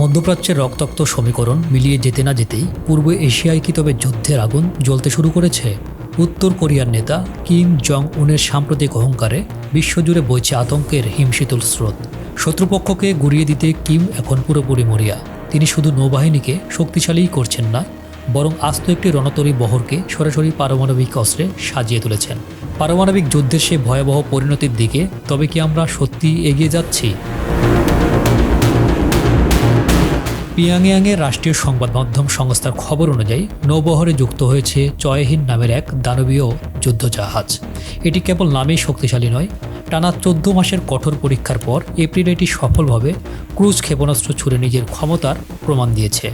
মধ্যপ্রাচ্যের রক্তাক্ত সমীকরণ মিলিয়ে যেতে না যেতেই পূর্ব এশিয়ায় কি তবে যুদ্ধের আগুন জ্বলতে শুরু করেছে? উত্তর কোরিয়ার নেতা কিম জং উনের সাম্প্রতিক অহংকারে বিশ্বজুড়ে বইছে আতঙ্কের হিমশীতল স্রোত। শত্রুপক্ষকে গুড়িয়ে দিতে কিম এখন পুরোপুরি মরিয়া। তিনি শুধু নৌবাহিনীকে শক্তিশালীই করছেন না, বরং আস্ত একটি রণতরী বহরকে সরাসরি পারমাণবিক অস্ত্রে সাজিয়ে তুলেছেন। পারমাণবিক যুদ্ধের সে ভয়াবহ পরিণতির দিকে তবে কি আমরা সত্যিই এগিয়ে যাচ্ছি? পিয়াংয়াংয়ের রাষ্ট্রীয় সংবাদ মাধ্যম সংস্থার খবর অনুযায়ী নৌবহরে যুক্ত হয়েছে চয়েহিন নামের এক দানবীয় যুদ্ধজাহাজ। এটি কেবল নামেই শক্তিশালী নয়, টানা 14 মাসের কঠোর পরীক্ষার পর এপ্রিলে এটি সফলভাবে ক্রুজ ক্ষেপণাস্ত্র ছুড়ে নিজের ক্ষমতার প্রমাণ দিয়েছে।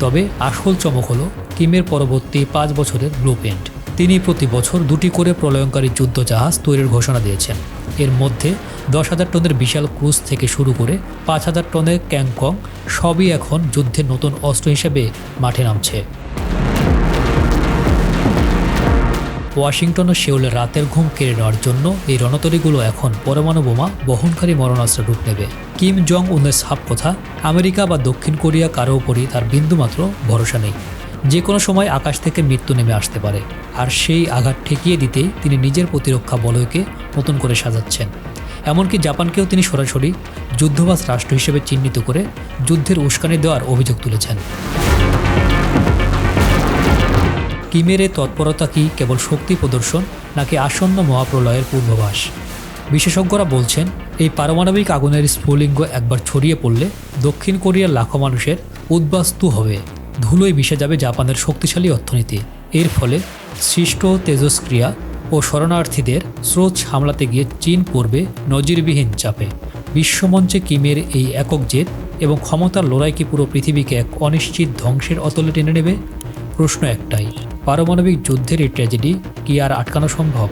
তবে আসল চমক হল কিমের পরবর্তী 5 বছরের ব্লুপ্রিন্ট। তিনি প্রতি বছর 2টি করে প্রলয়ঙ্কারী যুদ্ধজাহাজ তৈরির ঘোষণা দিয়েছেন। এর মধ্যে 10,000 টনের বিশাল ক্রুজ থেকে শুরু করে 5,000 টনের ক্যাংকং সবই এখন যুদ্ধের নতুন অস্ত্র হিসেবে মাঠে নামছে। ওয়াশিংটন ও সেউলের রাতের ঘুম কেড়ে নেওয়ার জন্য এই রণতরীগুলো এখন পরমাণু বোমা বহনকারী মরণাস্ত্রে রূপ নেবে। কিম জং উনের সাফ কথা, আমেরিকা বা দক্ষিণ কোরিয়া কারো উপরই তার বিন্দুমাত্র ভরসা নেই। যে কোনো সময় আকাশ থেকে মৃত্যু নেমে আসতে পারে, আর সেই আঘাত ঠেকিয়ে দিতেই তিনি নিজের প্রতিরক্ষা বলয়কে নতুন করে সাজাচ্ছেন। এমনকি জাপানকেও তিনি সরাসরি যুদ্ধবাজ রাষ্ট্র হিসেবে চিহ্নিত করে যুদ্ধের উস্কানি দেওয়ার অভিযোগ তুলেছেন। কিমের এই তৎপরতা কি কেবল শক্তি প্রদর্শন, নাকি আসন্ন মহাপ্রলয়ের পূর্বাভাস? বিশেষজ্ঞরা বলছেন, এই পারমাণবিক আগুনের স্ফুলিঙ্গ একবার ছড়িয়ে পড়লে দক্ষিণ কোরিয়ার লাখো মানুষের উদ্বাস্তু হবে, ধুলোয় মিশে যাবে জাপানের শক্তিশালী অর্থনীতি। এর ফলে সৃষ্ট তেজস্ক্রিয়া ও শরণার্থীদের স্রোত সামলাতে গিয়ে চীন পড়বে নজিরবিহীন চাপে। বিশ্বমঞ্চে কিমের এই একক জেদ এবং ক্ষমতার লড়াই কি পুরো পৃথিবীকে এক অনিশ্চিত ধ্বংসের অতলে টেনে নেবে? প্রশ্ন একটাই, পারমাণবিক যুদ্ধের এই ট্র্যাজেডি কি আর আটকানো সম্ভব?